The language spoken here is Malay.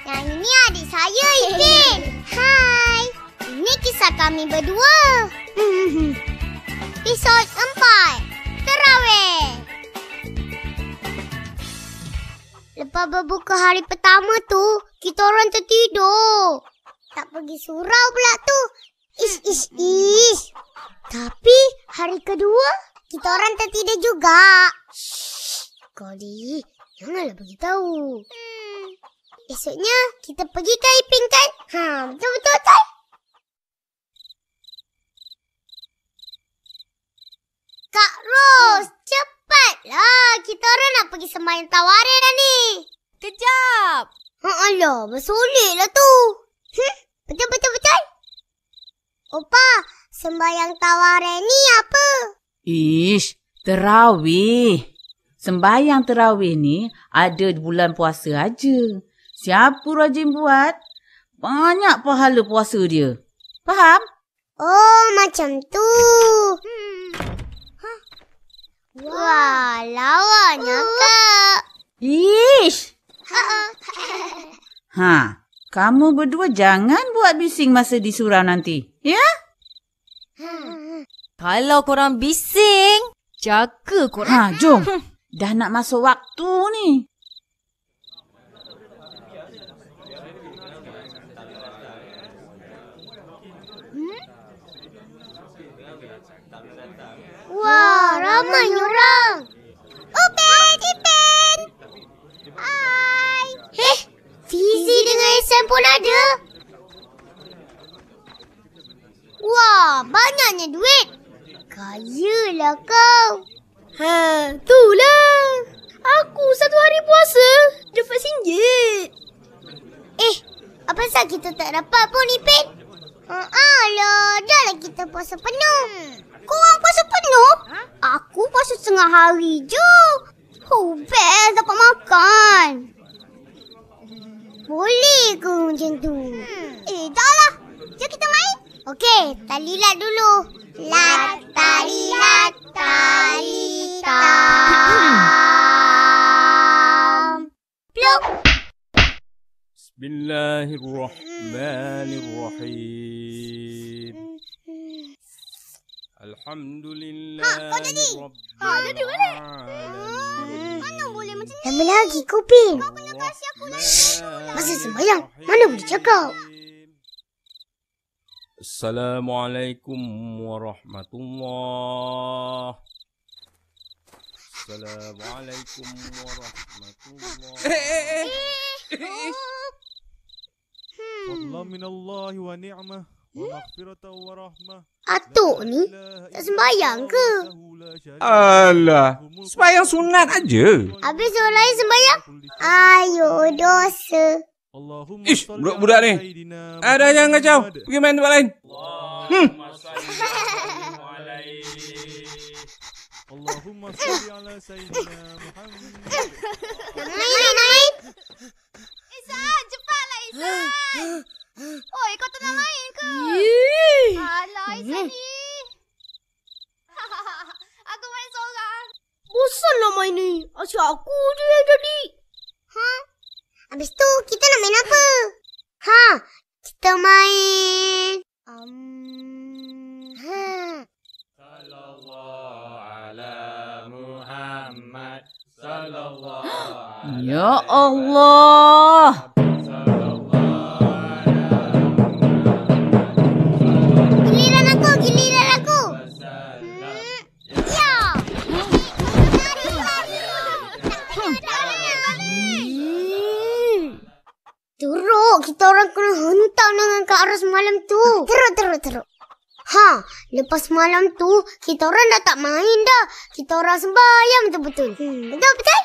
Yang ini adik saya, Ipin. Hai. Ini kisah kami berdua. Episod 4. Terawih. Lepas berbuka hari pertama tu, kita orang tertidur. Tak pergi surau pula tu. Ish. Tapi hari kedua, kita orang tertidur juga. Shh. Kali, janganlah beritahu. Esoknya, kita pergi ke Ipin kan? Betul-betul kan? Kak Ros, cepatlah. Kita orang nak pergi sembahyang tawarin dah ni. Kejap. Alah, bersoleklah tu. Betul. Opa, sembahyang tawarin ni apa? Ish, terawih. Sembahyang terawih ni ada bulan puasa aja. Siapa rajin buat, banyak pahala puasa dia. Faham? Oh, macam tu. Wah, lawanya Kak. Ish. Kamu berdua jangan buat bising masa di surau nanti. Ya? Kalau korang bising, jaga korang. Jom. Dah nak masuk waktu ni. Wah, ramai orang. Ipin. Hai. Fizi dengan Ihsan pun ada. Wah, banyaknya duit. Kayalah kau. Itulah. Aku satu hari puasa dapat RM1. Apa pasal kita tak dapat pun, Ipin? Alah, dah lah kita puasa penuh. Korang puasa penuh? Aku puasa setengah hari je. Best dapat makan. Boleh ke macam tu? Dah lah. Jom kita main. Okey, talilat dulu. Talilat. Pluk. Bismillahirrahmanirrahim. Alhamdulillah. Kau jadi? Jadi mana? Mana boleh macam ni? Lama lagi kau, Pin. Kau kena kasih aku lagi. Masa sembahyang, mana boleh cakap? Assalamualaikum warahmatullahi. Assalamualaikum warahmatullahi. Fadlan minallahi wa ni'mah wa maghfiratan wa rahmah. Atuk ni tak sembahyang ke? Alah, sembahyang sunat aja. Habis orang lain sembahyang? Ayo, dosa. Ish, budak-budak ni. Dah jangan kacau. Pergi main tempat lain. Allahumma salli ala sayyidina Muhammad. Main. Ihsan, cepatlah Ihsan. Oi, kau tak nak main ke? Alah, Ihsan ni. Aku main seorang. Bosan nak main ni. Asyik aku je yang jadi. Habis tu, kita nak main apa? Kita main... Sallallahu ala Muhammad. Sallallahu Ya Allah. Giliran aku. Ya. Teruk, kita orang kena hentak dengan Kak Ros malam tu. Teruk. Lepas malam tu, kita orang dah tak main dah. Kita orang sembahyang betul-betul. Betul?